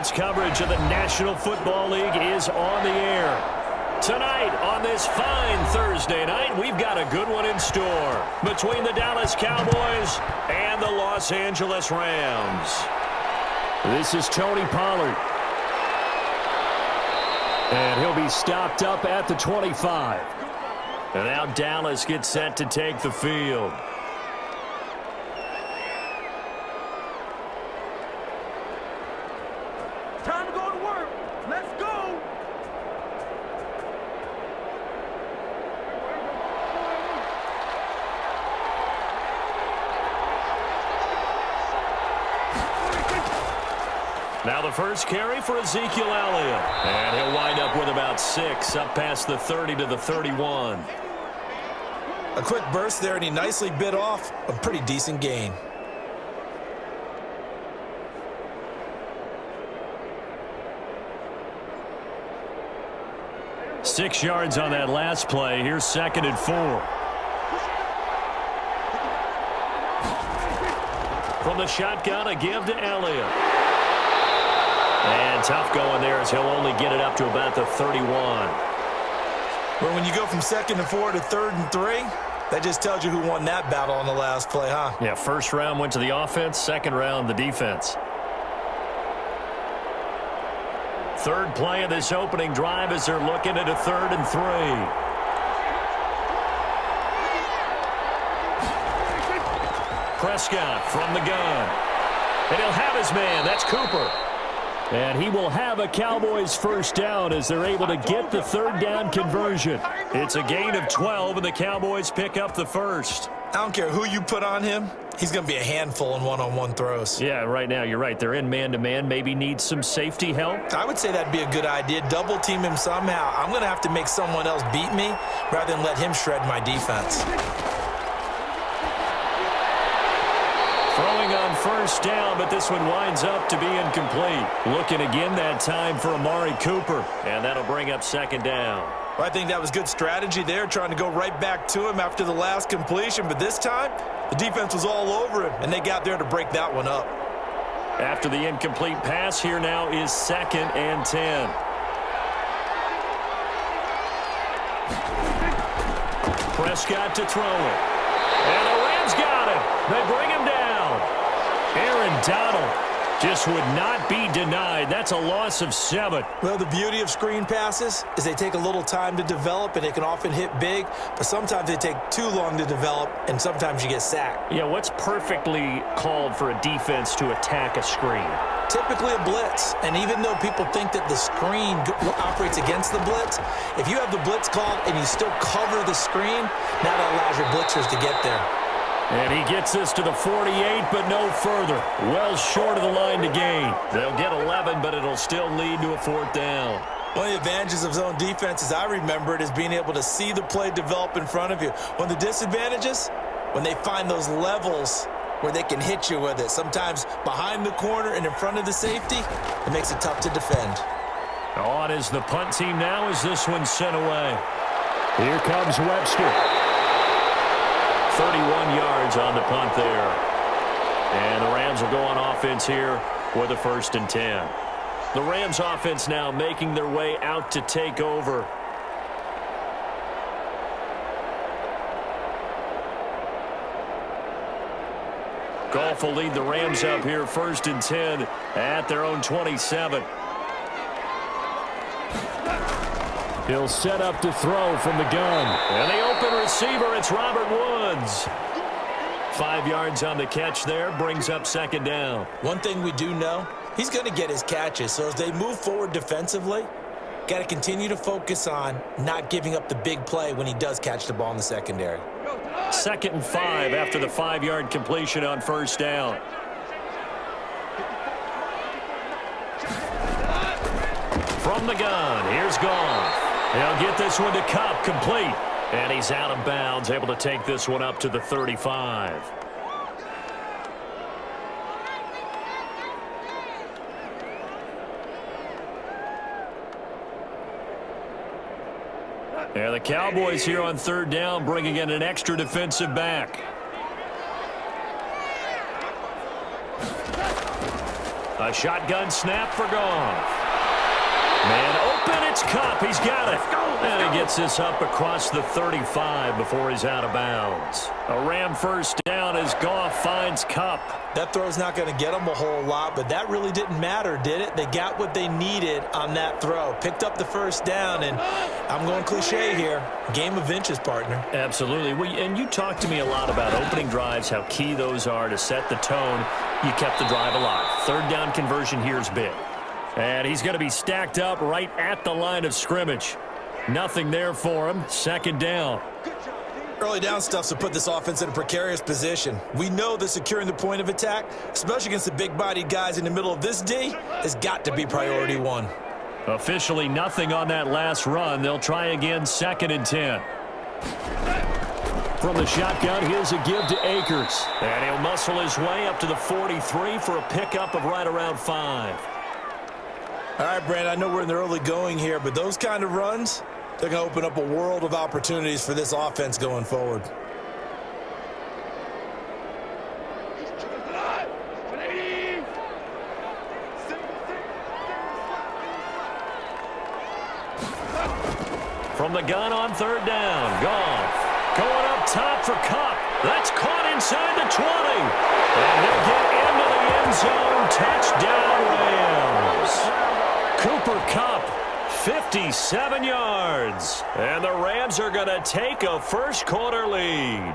Sports coverage of the National Football League is on the air. Tonight, on this fine Thursday night, we've got a good one in store between the Dallas Cowboys and the Los Angeles Rams. This is Tony Pollard. And he'll be stopped up at the 25. And now Dallas gets set to take the field. Time to go to work. Let's go. Now the first carry for Ezekiel Elliott. And he'll wind up with about 6, up past the 30 to the 31. A quick burst there, and he nicely bit off a pretty decent gain. Six yards on that last play. Here's 2nd and 4. From the shotgun, a give to Elliott. And tough going there as he'll only get it up to about the 31. But when you go from 2nd and 4 to 3rd and 3, that just tells you who won that battle on the last play, huh? Yeah, first round went to the offense, second round the defense. Third play of this opening drive as they're looking at a 3rd and 3. Prescott from the gun. And he'll have his man. That's Cooper. And he will have a Cowboys first down as they're able to get the 3rd down conversion. It's a gain of 12, and the Cowboys pick up the first. I don't care who you put on him. He's going to be a handful in one-on-one throws. Yeah, right now you're right. They're in man-to-man. Maybe need some safety help. I would say that'd be a good idea. Double team him somehow. I'm going to have to make someone else beat me rather than let him shred my defense. Throwing on first down, but this one winds up to be incomplete. Looking again that time for Amari Cooper, and that'll bring up 2nd down. Well, I think that was good strategy there, trying to go right back to him after the last completion. But this time, the defense was all over him, and they got there to break that one up. After the incomplete pass, here now is 2nd and 10. Prescott to throw it. And the Rams got him. They bring him down. Aaron Donald just would not be denied. That's a loss of 7. Well, the beauty of screen passes is they take a little time to develop, and they can often hit big, but sometimes they take too long to develop, and sometimes you get sacked. Yeah, what's perfectly called for a defense to attack a screen? Typically a blitz, and even though people think that the screen operates against the blitz, if you have the blitz called and you still cover the screen, now that allows your blitzers to get there. And he gets this to the 48, but no further. Well short of the line to gain. They'll get 11, but it'll still lead to a 4th down. One of the advantages of zone defense, as I remember it, is being able to see the play develop in front of you. One of the disadvantages, when they find those levels where they can hit you with it, sometimes behind the corner and in front of the safety, it makes it tough to defend. On is the punt team now as this one's sent away. Here comes Webster. 31 yards on the punt there. And the Rams will go on offense here with a 1st and 10. The Rams offense now making their way out to take over. Goff will lead the Rams up here 1st and 10 at their own 27. He'll set up to throw from the gun. And the open receiver, it's Robert Woods. 5 yards on the catch there, brings up 2nd down. One thing we do know, he's going to get his catches. So as they move forward defensively, got to continue to focus on not giving up the big play when he does catch the ball in the secondary. 2nd and 5 after the 5-yard completion on 1st down. From the gun, here's Goff. He'll get this one to Kupp, complete. And he's out of bounds, able to take this one up to the 35. And the Cowboys here on 3rd down, bringing in an extra defensive back. A shotgun snap for Goff. Man open, it's Kupp. He's got it. And he gets this up across the 35 before he's out of bounds. A Ram first down as Goff finds Kupp. That throw's not going to get them a whole lot, but that really didn't matter, did it? They got what they needed on that throw. Picked up the first down, and I'm going cliche here. Game of inches, partner. Absolutely. And you talked to me a lot about opening drives, how key those are to set the tone. You kept the drive alive. Third down conversion here is big. And he's going to be stacked up right at the line of scrimmage. Nothing there for him. Second down. Early down stuff to put this offense in a precarious position. We know that securing the point of attack, especially against the big-bodied guys in the middle of this D, has got to be priority one. Officially nothing on that last run. They'll try again, 2nd and 10. From the shotgun, here's a give to Akers. And he'll muscle his way up to the 43 for a pickup of right around 5. All right, Brand, I know we're in the early going here, but those kind of runs, they're going to open up a world of opportunities for this offense going forward. From the gun on 3rd down, Goff going up top for Kupp. That's caught inside the 20. And they'll get into the end zone. Touchdown, Rams. Cooper Kupp, 57 yards. And the Rams are going to take a first-quarter lead.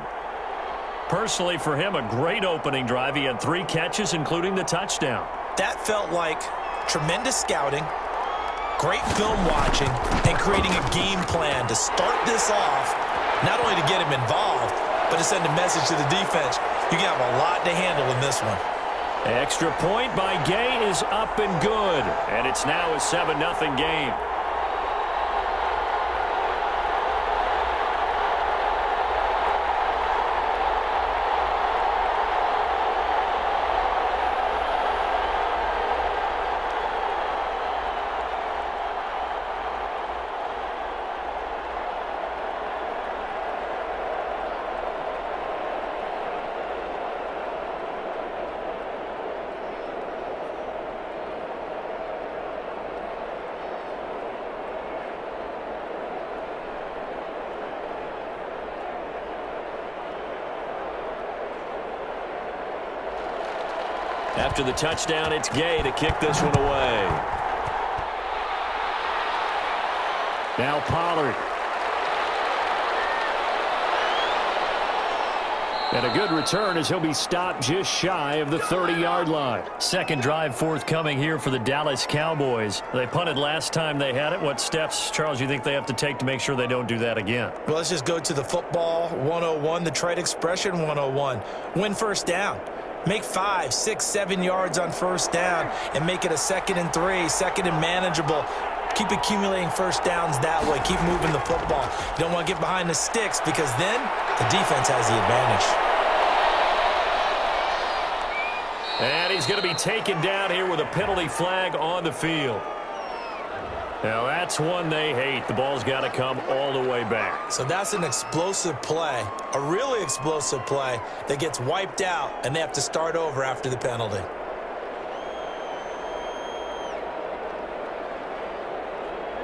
Personally, for him, a great opening drive. He had 3 catches, including the touchdown. That felt like tremendous scouting, great film watching, and creating a game plan to start this off, not only to get him involved, but to send a message to the defense. You have a lot to handle in this one. Extra point by Gay is up and good. And it's now a 7-0 game. After the touchdown, it's Gay to kick this one away. Now Pollard. And a good return as he'll be stopped just shy of the 30-yard line. Second drive forthcoming here for the Dallas Cowboys. They punted last time they had it. What steps, Charles, you think they have to take to make sure they don't do that again? Well, let's just go to the football 101, the trade expression 101. Win first down. Make 5, 6, 7 yards on first down and make it a 2nd and 3, 2nd and manageable. Keep accumulating first downs that way. Keep moving the football. You don't want to get behind the sticks because then the defense has the advantage. And he's going to be taken down here with a penalty flag on the field. Now that's one they hate. The ball's got to come all the way back. So that's an explosive play, a really explosive play that gets wiped out, and they have to start over after the penalty.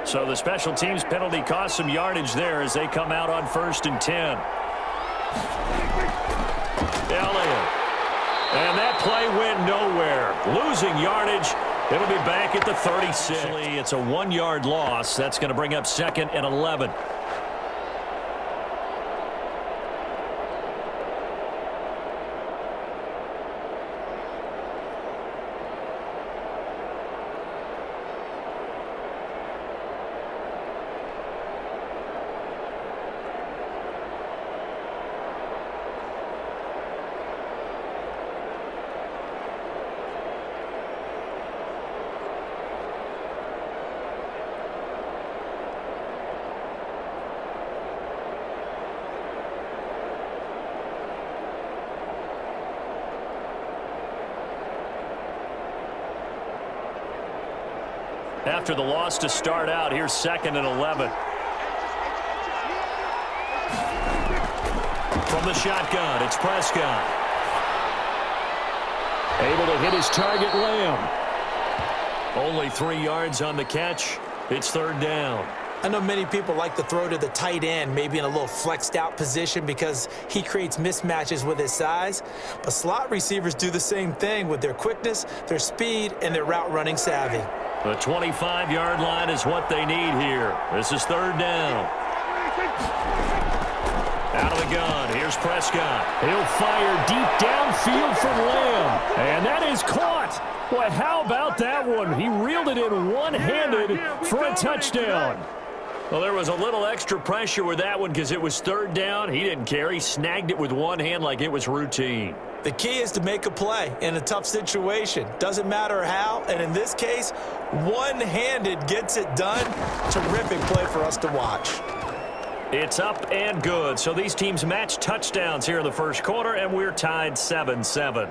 So the special teams penalty cost some yardage there as they come out on 1st and 10. Elliott. And that play went nowhere. Losing yardage. It'll be back at the 36. It's a 1-yard loss. That's going to bring up 2nd and 11. After the loss to start out, here's 2nd and 11. From the shotgun, it's Prescott. Able to hit his target, Lamb. Only 3 yards on the catch. It's third down. I know many people like to throw to the tight end, maybe in a little flexed out position because he creates mismatches with his size. But slot receivers do the same thing with their quickness, their speed, and their route running savvy. The 25-yard line is what they need here. This is third down. Out of the gun, here's Prescott. He'll fire deep downfield from Lamb. And that is caught. Boy, how about that one? He reeled it in one-handed for a touchdown. Well, there was a little extra pressure with that one because it was third down. He didn't care. He snagged it with one hand like it was routine. The key is to make a play in a tough situation. Doesn't matter how, and in this case, one-handed gets it done. Terrific play for us to watch. It's up and good. So these teams match touchdowns here in the first quarter, and we're tied 7-7.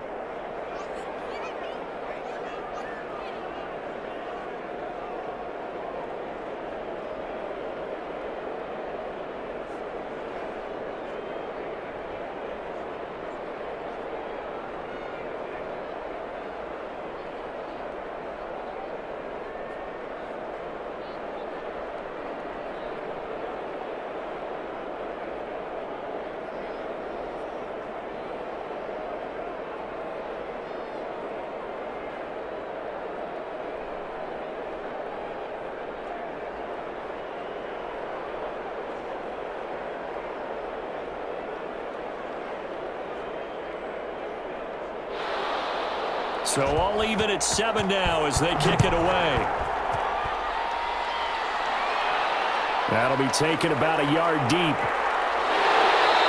So all even at 7 now as they kick it away. That'll be taken about a yard deep.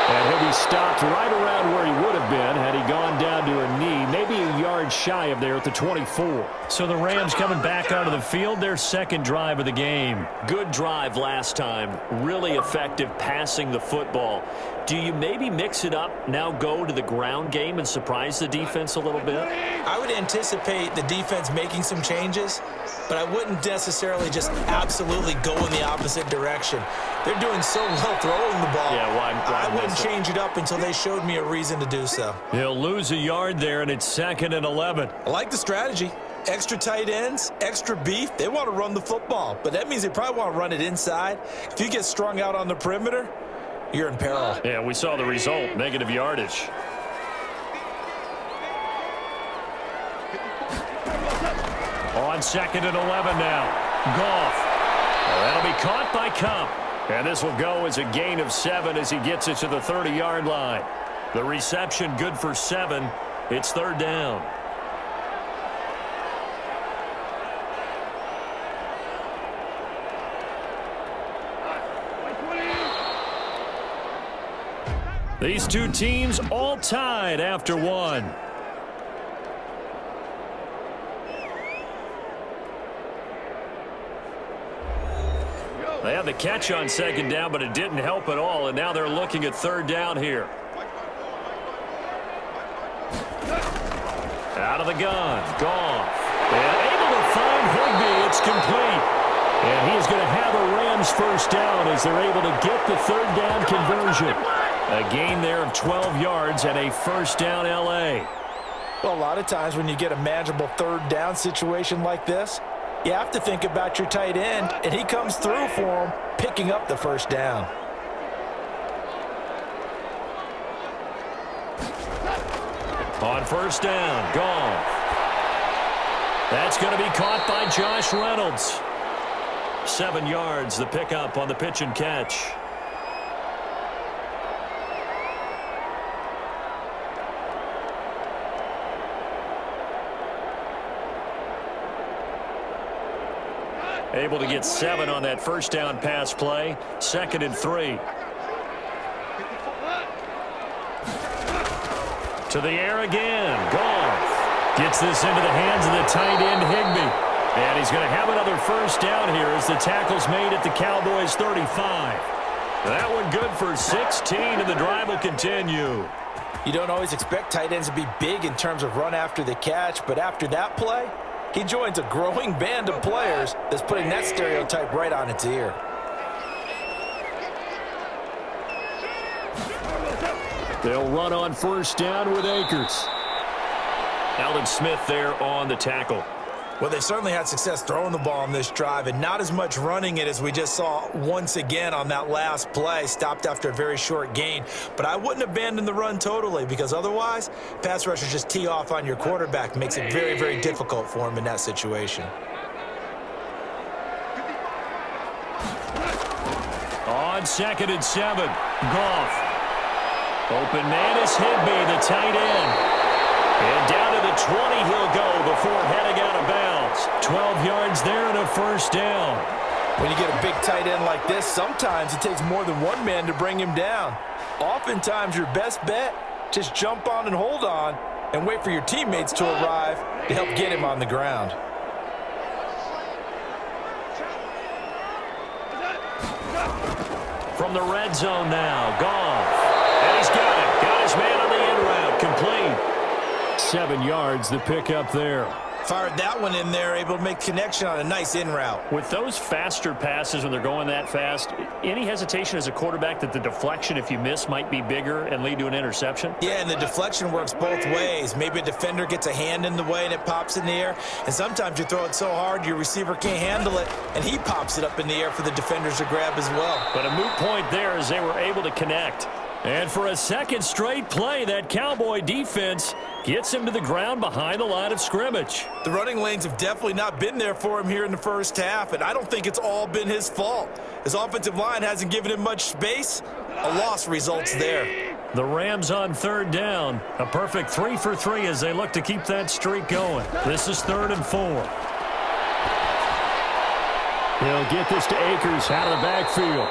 And he'll be stopped right around where he would have been had he gone down to a knee, maybe a yard shy of there at the 24. So the Rams coming back onto the field, their second drive of the game. Good drive last time. Really effective passing the football. Do you maybe mix it up, now go to the ground game and surprise the defense a little bit? I would anticipate the defense making some changes, but I wouldn't necessarily just absolutely go in the opposite direction. They're doing so well throwing the ball. Yeah, why I wouldn't change it up until they showed me a reason to do so. He'll lose a yard there, and it's 2nd and 11. I like the strategy. Extra tight ends, extra beef. They want to run the football, but that means they probably want to run it inside. If you get strung out on the perimeter, you're in peril. Yeah, we saw the result, negative yardage. On 2nd and 11 now. Goff. Well, that'll be caught by Cup. And this will go as a gain of 7 as he gets it to the 30-yard line. The reception good for 7. It's third down. These two teams all tied after one. They had the catch on 2nd down, but it didn't help at all, and now they're looking at third down here. Out of the gun, Goff. And able to find Higbee. It's complete. And he is going to have a Rams first down as they're able to get the third down conversion. A gain there of 12 yards and a first down L.A. Well, a lot of times when you get a manageable third down situation like this, you have to think about your tight end, and he comes through for him, picking up the first down. On first down, Goff. That's going to be caught by Josh Reynolds. 7 yards, the pickup on the pitch and catch. Able to get 7 on that first down pass play. 2nd and 3. To the air again. Goff gets this into the hands of the tight end Higbee. And he's going to have another first down here as the tackle's made at the Cowboys 35. That one good for 16, and the drive will continue. You don't always expect tight ends to be big in terms of run after the catch, but after that play, he joins a growing band of players that's putting that stereotype right on its ear. They'll run on first down with Akers. Alden Smith there on the tackle. Well, they certainly had success throwing the ball on this drive and not as much running it as we just saw once again on that last play. Stopped after a very short gain. But I wouldn't abandon the run totally because otherwise, pass rushers just tee off on your quarterback. Makes it very, very difficult for him in that situation. On 2nd and 7, Goff. Open man is Higbee, the tight end. And down to the 20 he'll go before heading out of bounds. 12 yards there and a first down. When you get a big tight end like this, sometimes it takes more than one man to bring him down. Oftentimes your best bet, just jump on and hold on and wait for your teammates to arrive to help get him on the ground. From the red zone now, Goff. And he's got it. Got his man on the end route. Complete. 7 yards, the pickup there. Fired that one in there, able to make connection on a nice in route. With those faster passes when they're going that fast, any hesitation as a quarterback that the deflection, if you miss, might be bigger and lead to an interception? Yeah, and the deflection works both ways. Maybe a defender gets a hand in the way and it pops in the air. And sometimes you throw it so hard your receiver can't handle it, and he pops it up in the air for the defenders to grab as well. But a moot point there as they were able to connect. And for a second straight play, that Cowboy defense gets him to the ground behind the line of scrimmage. The running lanes have definitely not been there for him here in the first half, and I don't think it's all been his fault. His offensive line hasn't given him much space. A loss results there. The Rams on 3rd down. A perfect 3 for 3 as they look to keep that streak going. This is 3rd and 4. He'll get this to Akers out of the backfield.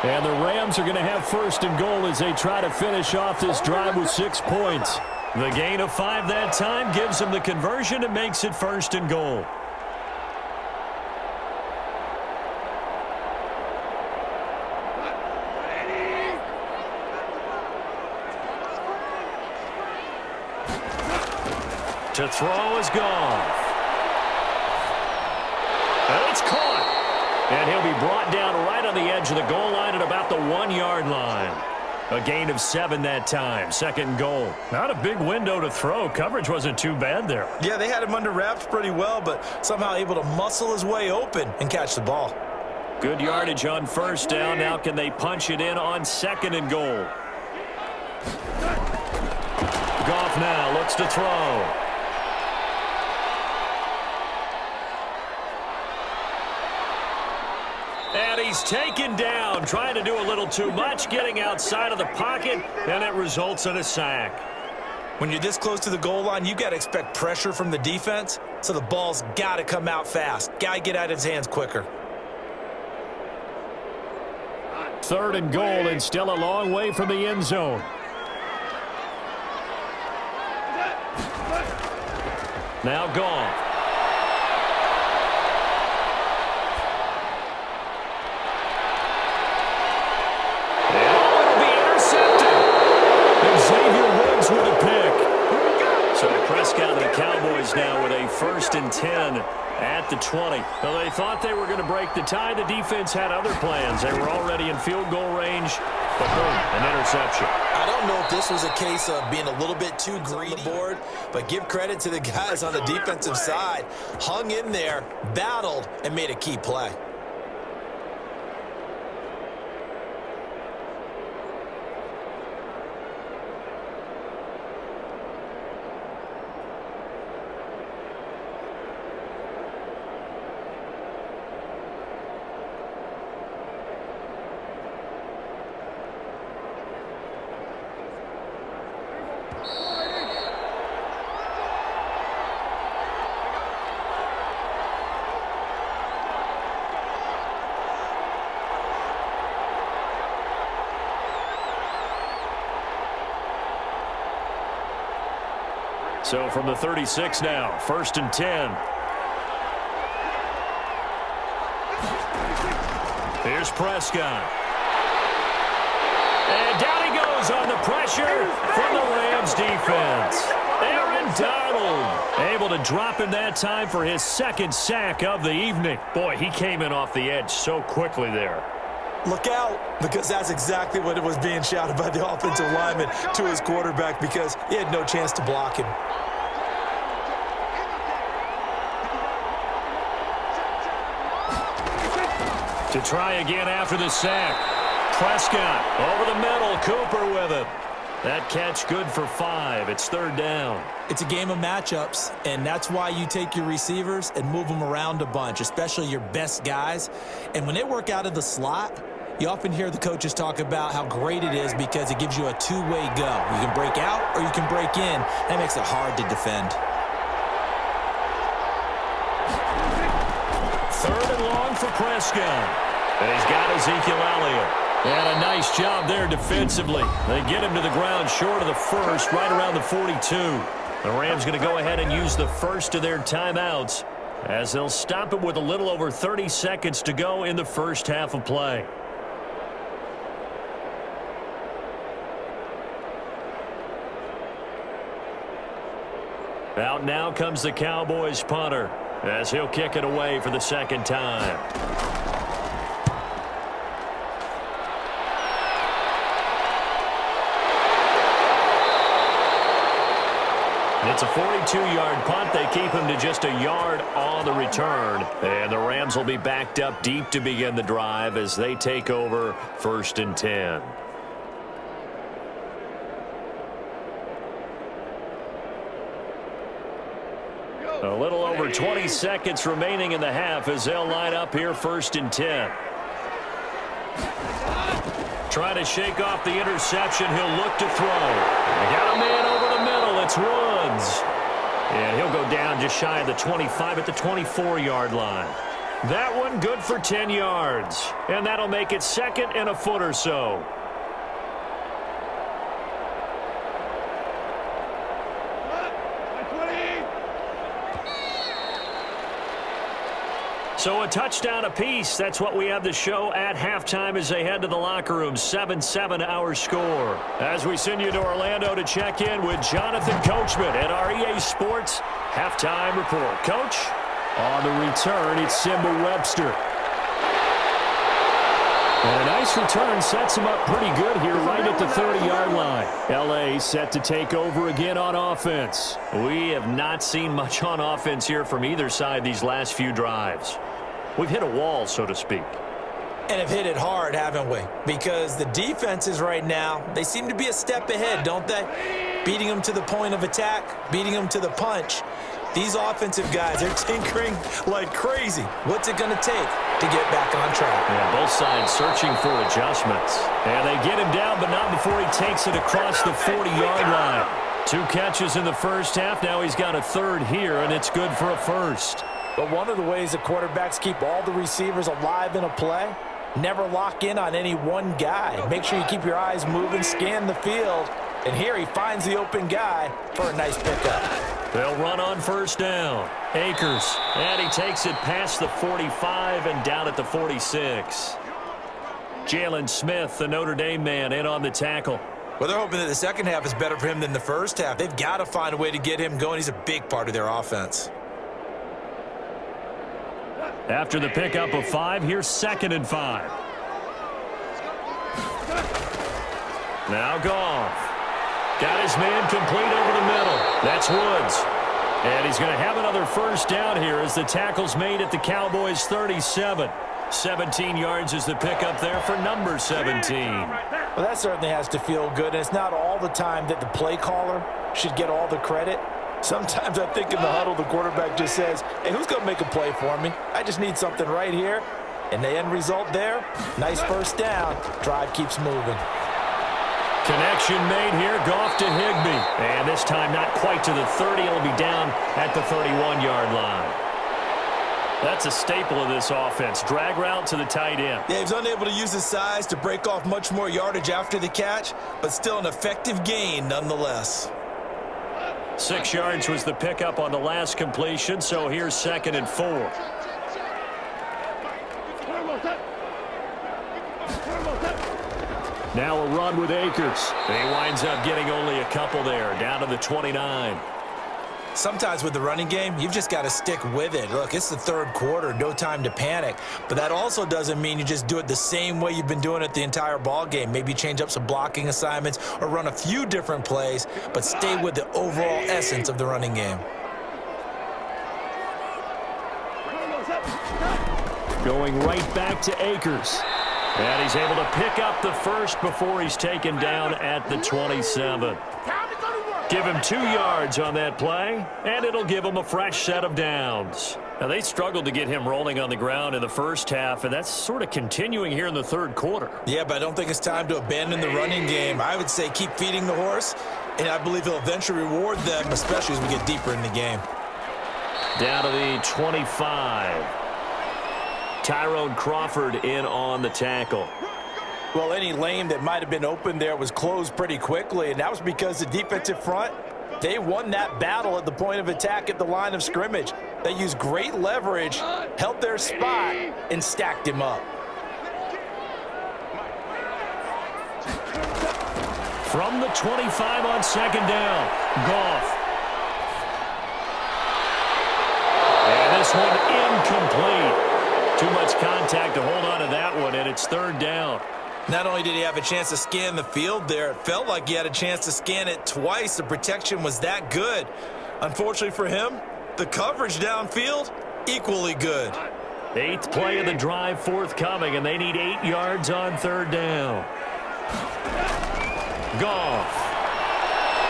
And the Rams are going to have 1st and goal as they try to finish off this drive with 6 points. The gain of 5 that time gives them the conversion and makes it 1st and goal. To throw is Goff. And it's caught. And he'll be brought down right on the edge of the goal line at about the 1-yard line. A gain of 7 that time. 2nd and goal. Not a big window to throw. Coverage wasn't too bad there. Yeah, they had him under wraps pretty well, but somehow able to muscle his way open and catch the ball. Good yardage on 1st down. Now can they punch it in on 2nd and goal? Goff now looks to throw. And he's taken down, trying to do a little too much, getting outside of the pocket, and it results in a sack. When you're this close to the goal line, you got to expect pressure from the defense, so the ball's got to come out fast. Got to get out of his hands quicker. 3rd and goal, and still a long way from the end zone. Now Goff. With a pick. So Prescott and the Cowboys now with a 1st and 10 at the 20. Well, they thought they were going to break the tie. The defense had other plans. They were already in field goal range, but boom, an interception. I don't know if this was a case of being a little bit too greedy on the board, but give credit to the guys on the defensive side. Hung in there, battled, and made a key play. So from the 36 now, 1st and 10. Here's Prescott. And down he goes on the pressure from the Rams defense. Aaron Donald able to drop him that time for his 2nd sack of the evening. Boy, he came in off the edge so quickly there. Look out, because that's exactly what it was being shouted by the offensive lineman to his quarterback because he had no chance to block him. To try again after the sack. Prescott over the middle. Cooper with it. That catch good for 5. It's 3rd down. It's a game of matchups, and that's why you take your receivers and move them around a bunch, especially your best guys. And when they work out of the slot, you often hear the coaches talk about how great it is because it gives you a two-way go. You can break out or you can break in. That makes it hard to defend. 3rd and long for Prescott. And he's got Ezekiel Elliott. And a nice job there defensively. They get him to the ground short of the first, right around the 42. The Rams going to go ahead and use the first of their timeouts as they'll stop it with a little over 30 seconds to go in the first half of play. Out now comes the Cowboys punter as he'll kick it away for the second time. It's a 42-yard punt. They keep him to just a yard on the return. And the Rams will be backed up deep to begin the drive as they take over 1st and 10. A little over 20 seconds remaining in the half as they'll line up here 1st and 10. Trying to shake off the interception. He'll look to throw. They got a man over the middle. It's Woods. And he'll go down just shy of the 25 at the 24-yard line. That one good for 10 yards. And that'll make it 2nd and a foot or so. So a touchdown apiece. That's what we have to show at halftime as they head to the locker room. 7-7 our score. As we send you to Orlando to check in with Jonathan Coachman at our EA Sports Halftime Report. Coach, on the return, it's Simba Webster. And a nice return sets him up pretty good here right at the 30-yard line. L.A. set to take over again on offense. We have not seen much on offense here from either side these last few drives. We've hit a wall, so to speak. And have hit it hard, haven't we? Because the defenses right now, they seem to be a step ahead, don't they? Beating them to the point of attack, beating them to the punch. These offensive guys, they're tinkering like crazy. What's it going to take to get back on track? Yeah, both sides searching for adjustments. And they get him down, but not before he takes it across the 40-yard line. 2 catches in the first half. Now he's got a 3rd here, and it's good for a 1st. But one of the ways the quarterbacks keep all the receivers alive in a play, never lock in on any one guy. Make sure you keep your eyes moving, scan the field. And here he finds the open guy for a nice pickup. They'll run on 1st down. Akers, and he takes it past the 45 and down at the 46. Jalen Smith, the Notre Dame man, in on the tackle. Well, they're hoping that the second half is better for him than the first half. They've got to find a way to get him going. He's a big part of their offense. After the pickup of 5, here's 2nd and 5. Now Goff. Got his man complete over the middle. That's Woods. And he's going to have another 1st down here as the tackle's made at the Cowboys' 37. 17 yards is the pickup there for number 17. Well, that certainly has to feel good. And it's not all the time that the play caller should get all the credit. Sometimes I think in the huddle, the quarterback just says, hey, who's going to make a play for me? I just need something right here. And the end result there, nice 1st down. Drive keeps moving. Connection made here, Goff to Higbee. And this time not quite to the 30. It'll be down at the 31-yard line. That's a staple of this offense. Drag route to the tight end. Yeah, he's unable to use his size to break off much more yardage after the catch, but still an effective gain nonetheless. 6 yards was the pickup on the last completion, so here's 2nd and 4. Now a run with Akers. He winds up getting only a couple there, down to the 29. Sometimes with the running game, you've just got to stick with it. Look, it's the 3rd quarter, no time to panic. But that also doesn't mean you just do it the same way you've been doing it the entire ball game. Maybe change up some blocking assignments or run a few different plays, but stay with the overall essence of the running game. Going right back to Akers. And he's able to pick up the first before he's taken down at the 27. Give him 2 yards on that play, and it'll give him a fresh set of downs. Now, they struggled to get him rolling on the ground in the first half, and that's sort of continuing here in the third quarter. Yeah, but I don't think it's time to abandon the running game. I would say keep feeding the horse, and I believe he'll eventually reward them, especially as we get deeper in the game. Down to the 25. Tyrone Crawford in on the tackle. Well, any lane that might have been open there was closed pretty quickly, and that was because the defensive front, they won that battle at the point of attack at the line of scrimmage. They used great leverage, held their spot, and stacked him up. From the 25 on second down, Goff. And this one incomplete. Too much contact to hold on to that one, and it's third down. Not only did he have a chance to scan the field there, it felt like he had a chance to scan it twice. The protection was that good. Unfortunately for him, the coverage downfield, equally good. 8th play of the drive forthcoming, and they need 8 yards on third down. Goff.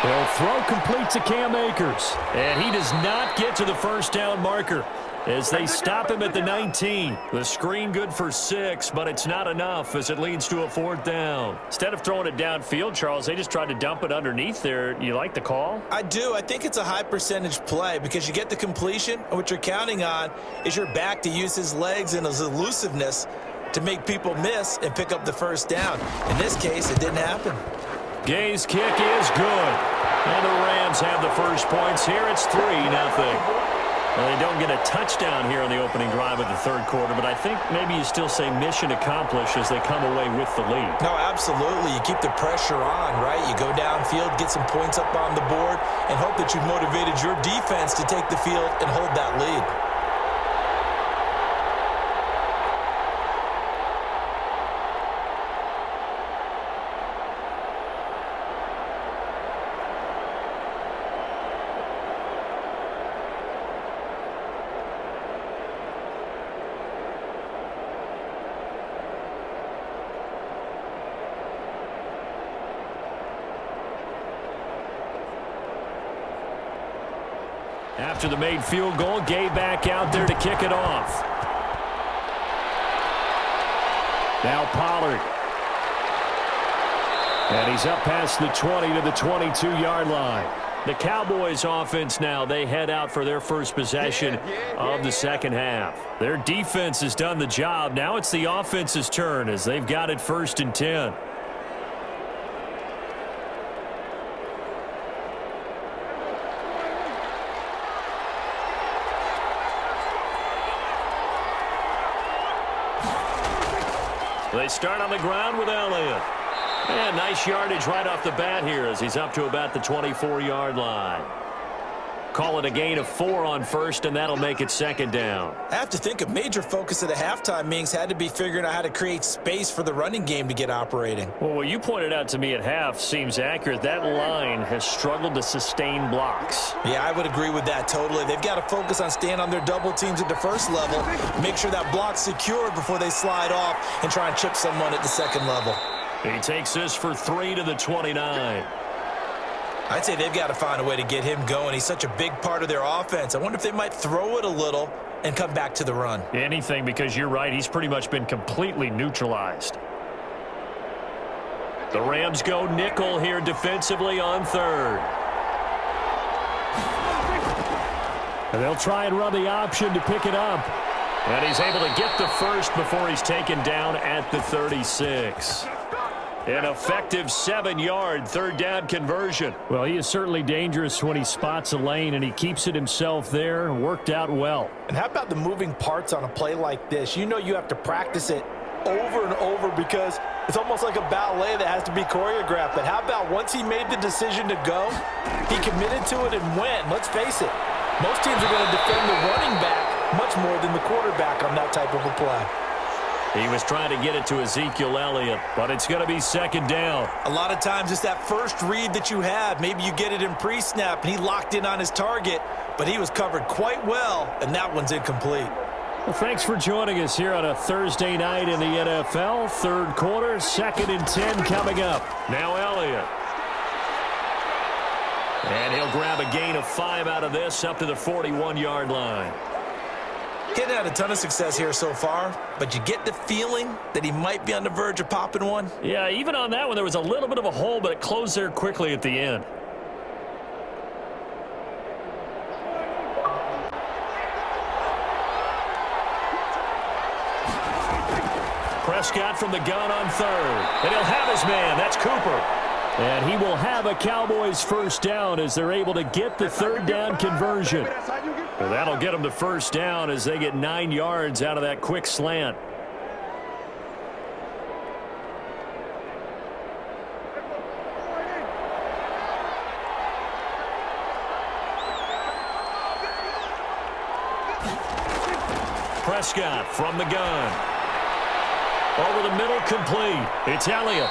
They'll throw complete to Cam Akers, and he does not get to the first down marker as they stop him at the 19. The screen good for 6, but it's not enough as it leads to a 4th down. Instead of throwing it downfield, Charles, they just tried to dump it underneath there. You like the call? I do. I think it's a high percentage play because you get the completion, and what you're counting on is your back to use his legs and his elusiveness to make people miss and pick up the first down. In this case, it didn't happen. Gay's kick is good. And the Rams have the first points here. It's 3-0. Well, they don't get a touchdown here on the opening drive of the third quarter, but I think maybe you still say mission accomplished as they come away with the lead. No, absolutely. You keep the pressure on, right? You go downfield, get some points up on the board, and hope that you've motivated your defense to take the field and hold that lead. After the made field goal, Gay back out there to kick it off. Now Pollard. And he's up past the 20 to the 22-yard line. The Cowboys offense now, they head out for their first possession of the second half. Their defense has done the job. Now it's the offense's turn as they've got it 1st and 10. They start on the ground with Elliott. And nice yardage right off the bat here as he's up to about the 24-yard line. Call it a gain of 4 on first, and that'll make it second down. I have to think a major focus of the halftime meetings had to be figuring out how to create space for the running game to get operating. Well, what you pointed out to me at half seems accurate. That line has struggled to sustain blocks. Yeah, I would agree with that totally. They've got to focus on staying on their double teams at the first level, make sure that block's secured before they slide off and try and chip someone at the second level. He takes this for 3 to the 29. I'd say they've got to find a way to get him going. He's such a big part of their offense. I wonder if they might throw it a little and come back to the run. Anything, because you're right. He's pretty much been completely neutralized. The Rams go nickel here defensively on third. And they'll try and run the option to pick it up. And he's able to get the first before he's taken down at the 36. An effective 7-yard third down conversion. Well, he is certainly dangerous when he spots a lane, and he keeps it himself there. Worked out well. And how about the moving parts on a play like this? You know you have to practice it over and over because it's almost like a ballet that has to be choreographed. But how about once he made the decision to go, he committed to it and went. Let's face it, most teams are going to defend the running back much more than the quarterback on that type of a play. He was trying to get it to Ezekiel Elliott, but it's going to be second down. A lot of times it's that first read that you have. Maybe you get it in pre-snap, and he locked in on his target, but he was covered quite well, and that one's incomplete. Well, thanks for joining us here on a Thursday night in the NFL. Third quarter, 2nd and 10 coming up. Now Elliott. And he'll grab a gain of 5 out of this up to the 41-yard line. He hadn't had a ton of success here so far, but you get the feeling that he might be on the verge of popping one. Yeah, even on that one, there was a little bit of a hole, but it closed there quickly at the end. Prescott from the gun on 3rd. And he'll have his man. That's Cooper. And he will have a Cowboys first down as they're able to get the 3rd down conversion. Well, that'll get them the first down as they get 9 yards out of that quick slant. Prescott from the gun. Over the middle, complete. It's Elliott.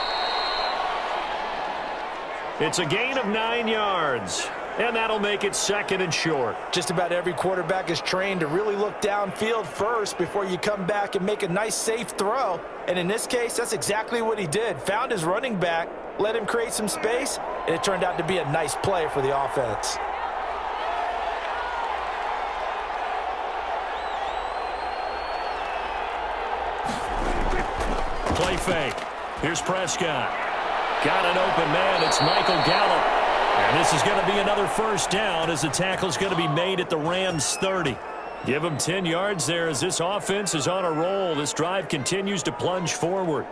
It's a gain of 9 yards, and that'll make it 2nd and short. Just about every quarterback is trained to really look downfield first before you come back and make a nice, safe throw. And in this case, that's exactly what he did. Found his running back, let him create some space, and it turned out to be a nice play for the offense. Play fake. Here's Prescott. Got an open man. It's Michael Gallup. And this is going to be another first down as the tackle's going to be made at the Rams' 30. Give them 10 yards there as this offense is on a roll. This drive continues to plunge forward.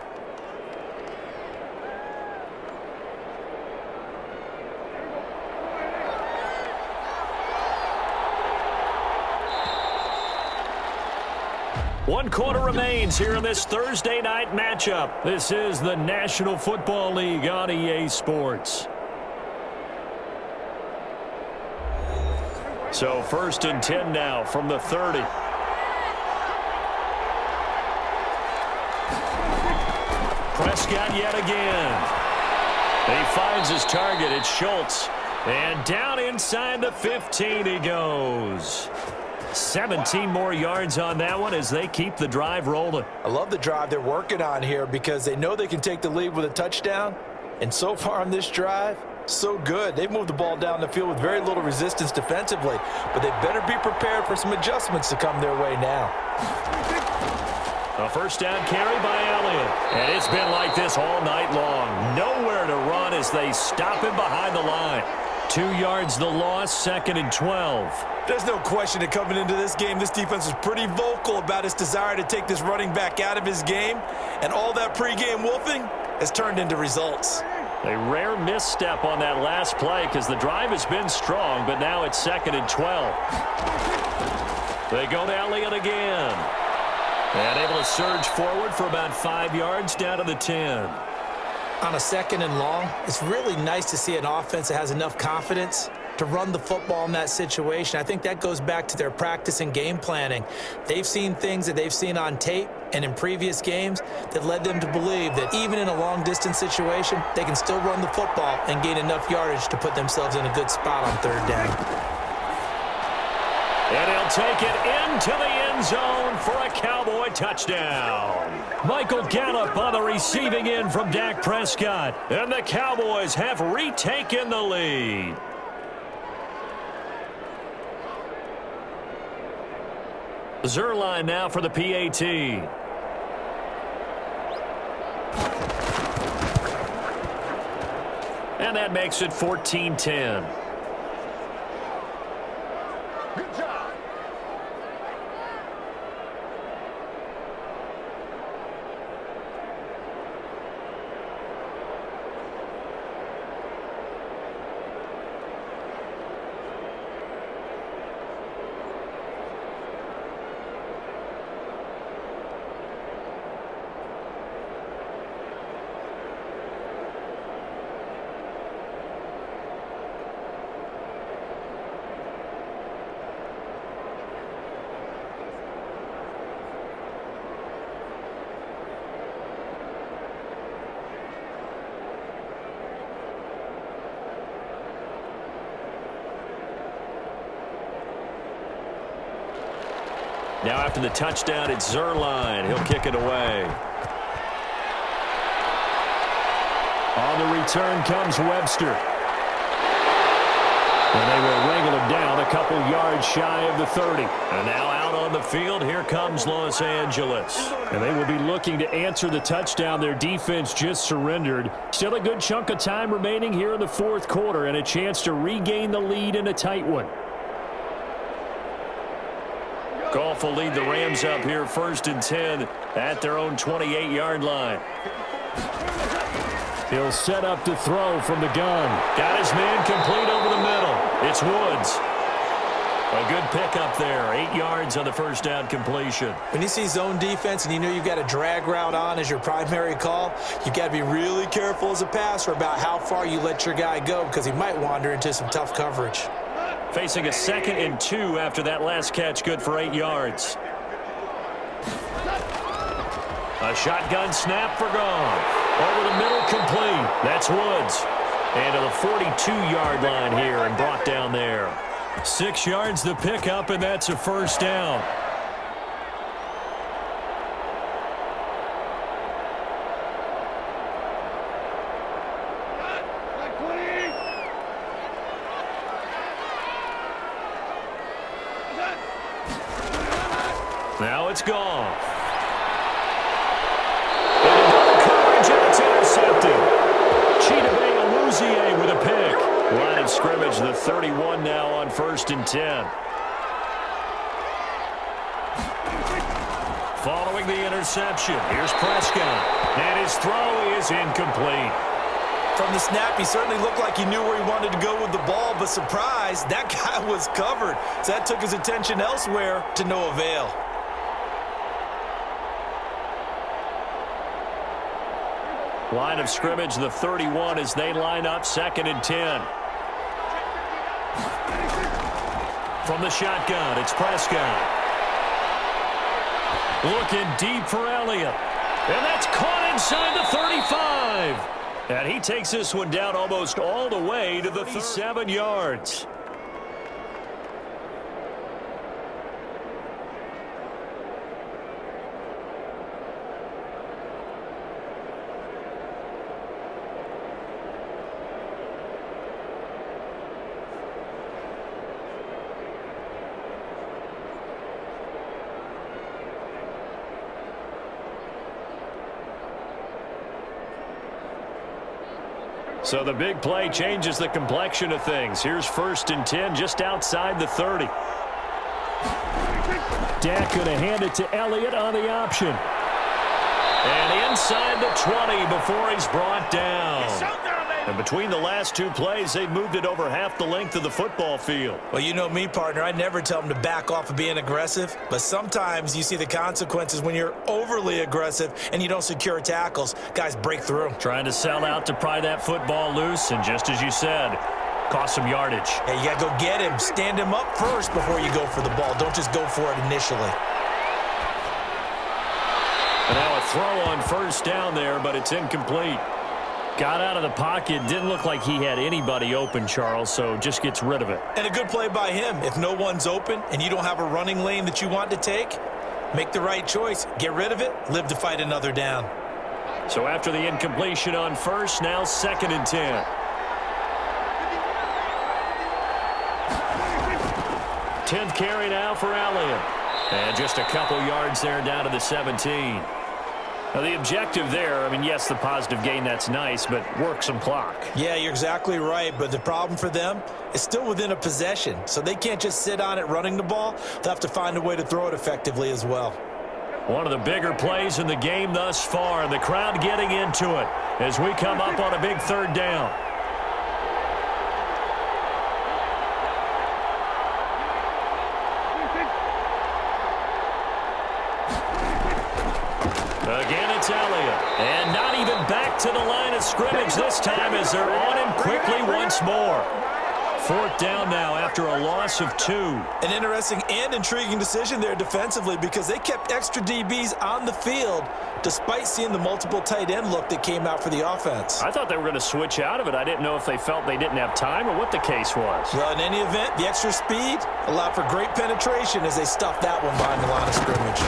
One quarter remains here in this Thursday night matchup. This is the National Football League on EA Sports. So 1st and 10 now from the 30. Prescott yet again. He finds his target. It's Schultz. And down inside the 15 he goes. 17 more yards on that one as they keep the drive rolling. I love the drive they're working on here because they know they can take the lead with a touchdown. And so far on this drive, so good. They've moved the ball down the field with very little resistance defensively, but they better be prepared for some adjustments to come their way now. A first down carry by Elliott. And it's been like this all night long. Nowhere to run as they stop him behind the line. 2 yards the loss, 2nd and 12. There's no question that coming into this game, this defense was pretty vocal about its desire to take this running back out of his game, and all that pregame wolfing has turned into results. A rare misstep on that last play because the drive has been strong, but now it's 2nd and 12. They go to Elliott again. And able to surge forward for about 5 yards down to the 10. On a 2nd and long, it's really nice to see an offense that has enough confidence to run the football in that situation. I think that goes back to their practice and game planning. They've seen things that they've seen on tape and in previous games that led them to believe that even in a long-distance situation, they can still run the football and gain enough yardage to put themselves in a good spot on 3rd down. And he'll take it into the end zone for a Cowboy touchdown. Michael Gallup on the receiving end from Dak Prescott. And the Cowboys have retaken the lead. Zerline now for the PAT. And that makes it 14-10. Good job. Now after the touchdown, it's Zerline. He'll kick it away. On the return comes Webster. And they will wrangle him down a couple yards shy of the 30. And now out on the field, here comes Los Angeles. And they will be looking to answer the touchdown their defense just surrendered. Still a good chunk of time remaining here in the fourth quarter and a chance to regain the lead in a tight one. Goff will lead the Rams up here 1st and 10 at their own 28-yard line. He'll set up to throw from the gun. Got his man complete over the middle. It's Woods. A good pickup there. 8 yards on the first down completion. When you see zone defense and you know you've got a drag route on as your primary call, you've got to be really careful as a passer about how far you let your guy go because he might wander into some tough coverage. Facing a 2nd and 2 after that last catch, good for 8 yards. A shotgun snap for Goff. Over the middle, complete. That's Woods. And to the 42-yard line here and brought down there. 6 yards the pickup, and that's a first down. Now it's Goff. It's intercepted. Chidobe with a pick. Line of scrimmage, the 31 now on 1st and 10. Following the interception, here's Prescott. And his throw is incomplete. From the snap, he certainly looked like he knew where he wanted to go with the ball, but surprise, that guy was covered. So that took his attention elsewhere to no avail. Line of scrimmage, the 31 as they line up 2nd and 10. From the shotgun, it's Prescott. Looking deep for Elliott. And that's caught inside the 35. And he takes this one down almost all the way to the 7 yards. So the big play changes the complexion of things. Here's 1st and 10 just outside the 30. Dak going to hand it to Elliott on the option. And inside the 20 before he's brought down. And between the last 2 plays, they've moved it over half the length of the football field. Well, you know me, partner. I never tell them to back off of being aggressive. But sometimes you see the consequences when you're overly aggressive and you don't secure tackles. Guys break through. Trying to sell out to pry that football loose. And just as you said, cost some yardage. Hey, you got to go get him. Stand him up first before you go for the ball. Don't just go for it initially. And now a throw on 1st down there, but it's incomplete. Got out of the pocket. Didn't look like he had anybody open, Charles, so just gets rid of it. And a good play by him. If no one's open and you don't have a running lane that you want to take, make the right choice. Get rid of it. Live to fight another down. So after the incompletion on 1st, now 2nd and 10. 10th carry now for Elliott. And just a couple yards there down to the 17. Now, the objective there, I mean, yes, the positive gain, that's nice, but work some clock. Yeah, you're exactly right, but the problem for them is still within a possession, so they can't just sit on it running the ball. They'll have to find a way to throw it effectively as well. One of the bigger plays in the game thus far, and the crowd getting into it as we come up on a big 3rd down. Again, it's Elliott. And not even back to the line of scrimmage this time as they're on him quickly once more. 4th down now after a loss of 2. An interesting and intriguing decision there defensively because they kept extra DBs on the field despite seeing the multiple tight end look that came out for the offense. I thought they were going to switch out of it. I didn't know if they felt they didn't have time or what the case was. Well, in any event, the extra speed allowed for great penetration as they stuffed that one behind the line of scrimmage.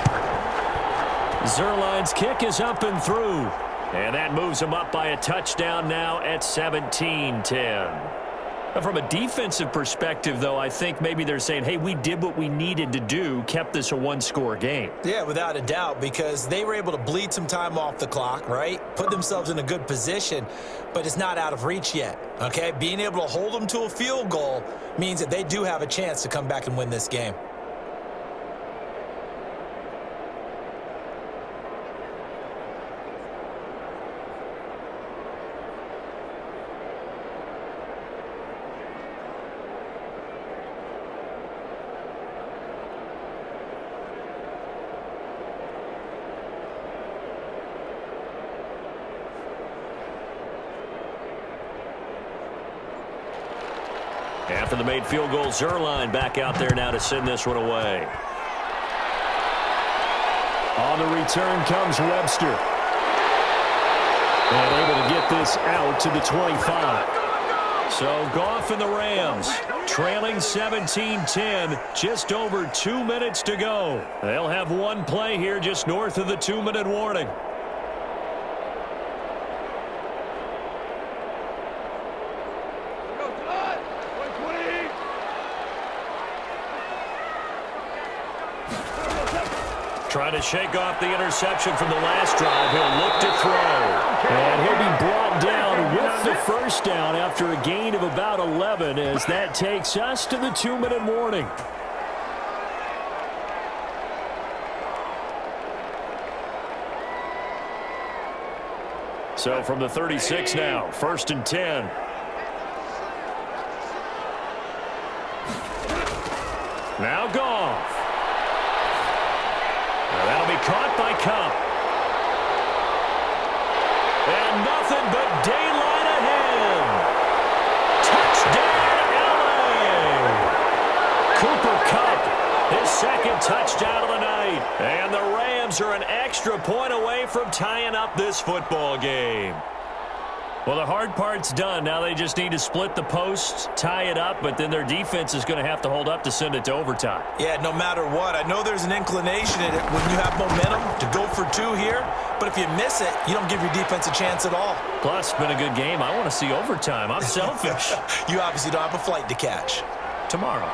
Zerline's kick is up and through. And that moves them up by a touchdown now at 17-10. From a defensive perspective, though, I think maybe they're saying, hey, we did what we needed to do, kept this a one-score game. Yeah, without a doubt, because they were able to bleed some time off the clock, right? Put themselves in a good position, but it's not out of reach yet, okay? Being able to hold them to a field goal means that they do have a chance to come back and win this game. After the made field goal, Zerline back out there now to send this one away. On the return comes Webster. And able to get this out to the 25. So Goff and the Rams trailing 17-10, just over 2 minutes to go. They'll have one play here just north of the 2-minute warning. Trying to shake off the interception from the last drive. He'll look to throw. And he'll be brought down with the first down after a gain of about 11 as that takes us to the 2-minute warning. So from the 36 now, 1st and 10. Now Goff. That'll be caught by Cup. And nothing but daylight ahead. Touchdown, LA. Cooper Kupp, his second touchdown of the night. And the Rams are an extra point away from tying up this football game. Well, the hard part's done. Now they just need to split the posts, tie it up, but then their defense is going to have to hold up to send it to overtime. Yeah, no matter what. I know there's an inclination in it when you have momentum to go for 2 here, but if you miss it, you don't give your defense a chance at all. Plus, it's been a good game. I want to see overtime. I'm selfish. You obviously don't have a flight to catch. Tomorrow.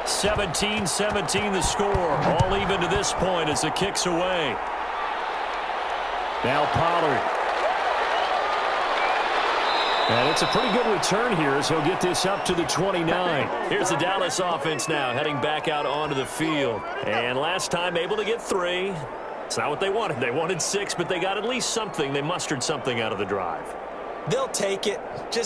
(17-17) the score. All even to this point as the kick's away. Now Pollard. And it's a pretty good return here as he'll get this up to the 29. Here's the Dallas offense now heading back out onto the field. And last time able to get 3. It's not what they wanted. They wanted 6, but they got at least something. They mustered something out of the drive. They'll take it.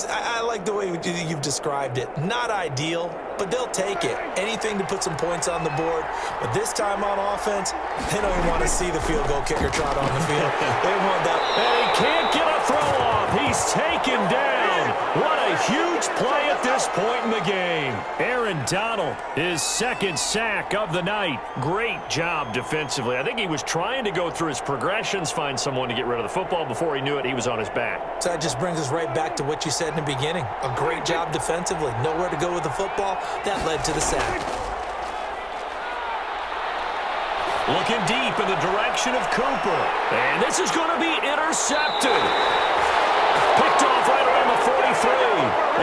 I like the way you've described it. Not ideal, but they'll take it. Anything to put some points on the board. But this time on offense, they don't even want to see the field goal kicker trot on the field. They want that. And he can't get a throw off. He's taken down. What a huge play at this point in the game. Aaron Donald, his second sack of the night. Great job defensively. I think he was trying to go through his progressions, find someone to get rid of the football. Before he knew it, he was on his back. So that just brings us right back to what you said in the beginning. A great job defensively. Nowhere to go with the football. That led to the sack. Looking deep in the direction of Cooper. And this is going to be intercepted. Picked off right around the 43.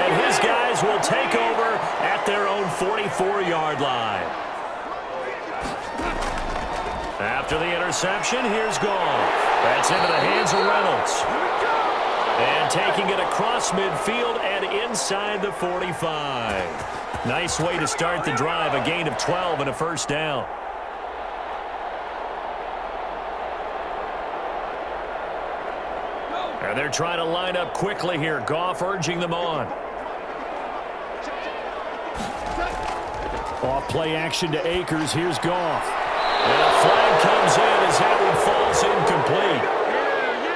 And his guys will take over at at their own 44-yard line. After the interception, here's Goff. That's into the hands of Reynolds. And taking it across midfield and inside the 45. Nice way to start the drive, a gain of 12 and a first down. And they're trying to line up quickly here. Goff urging them on. Off play action to Akers. Here's Goff. And a flag comes in as that one falls incomplete.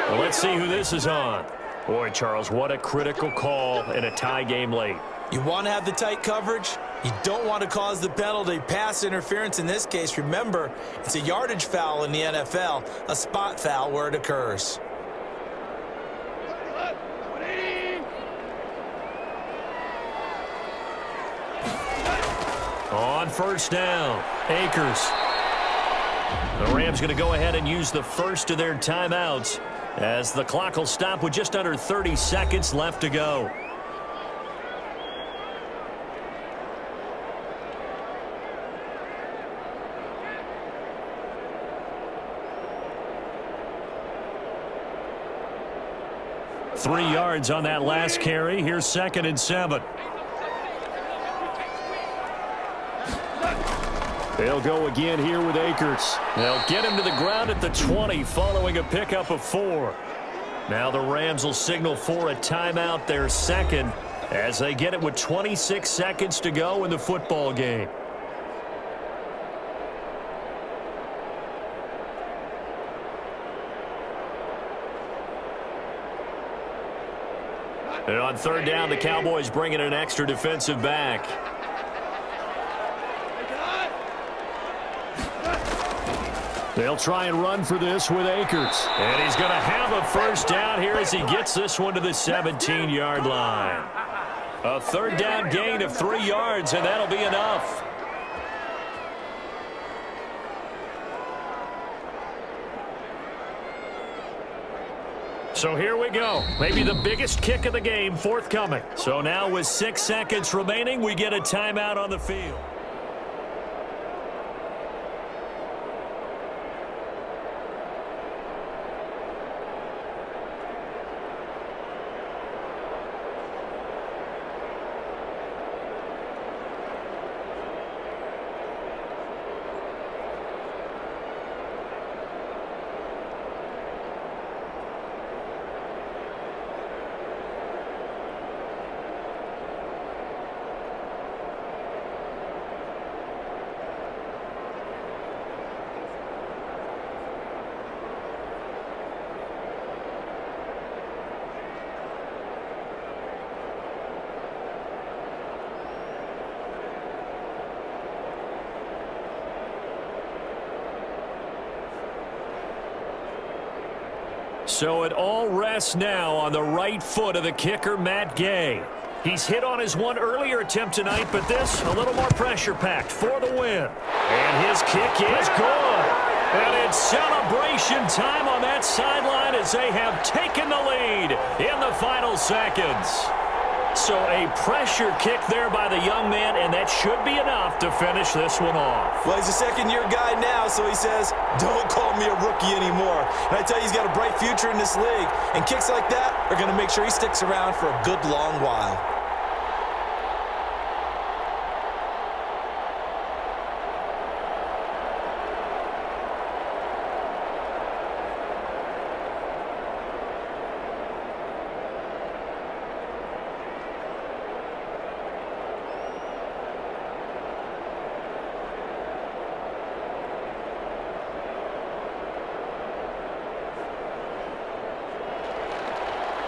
Well, let's see who this is on. Boy, Charles, what a critical call in a tie game late. You want to have the tight coverage. You don't want to cause the penalty. Pass interference in this case. Remember, it's a yardage foul in the NFL, a spot foul where it occurs. On first down, Akers. The Rams going to go ahead and use the first of their timeouts as the clock will stop with just under 30 seconds left to go. Three yards on that last carry. Here's 2nd and 7. They'll go again here with Akers. They'll get him to the ground at the 20 following a pickup of 4. Now the Rams will signal for a timeout, their second, as they get it with 26 seconds to go in the football game. And on third down, the Cowboys bring in an extra defensive back. They'll try and run for this with Akers. And he's going to have a first down here as he gets this one to the 17-yard line. A third down gain of 3 yards, and that'll be enough. So here we go. Maybe the biggest kick of the game forthcoming. So now with 6 seconds remaining, we get a timeout on the field. So it all rests now on the right foot of the kicker, Matt Gay. He's hit on his one earlier attempt tonight, but this a little more pressure-packed for the win. And his kick is good. And it's celebration time on that sideline as they have taken the lead in the final seconds. So a pressure kick there by the young man, and that should be enough to finish this one off. Well, he's a second-year guy now, so he says, don't call me a rookie anymore. And I tell you, he's got a bright future in this league. And kicks like that are going to make sure he sticks around for a good long while.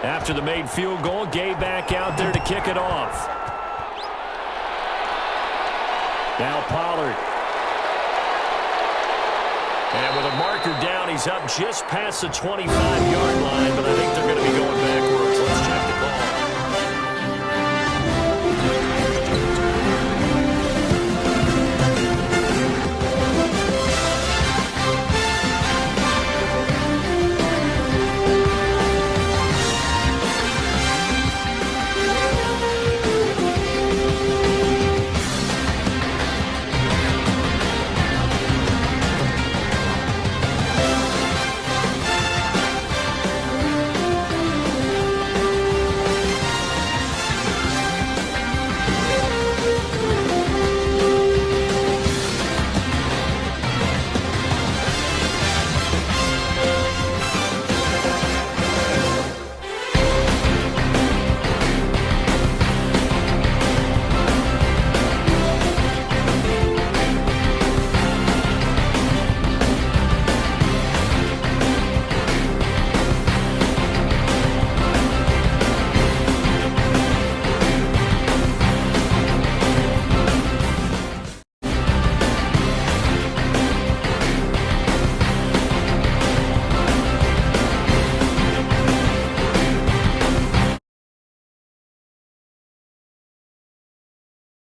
After the made field goal, Gay back out there to kick it off. Now Pollard. And with a marker down, he's up just past the 25-yard line, but I think they're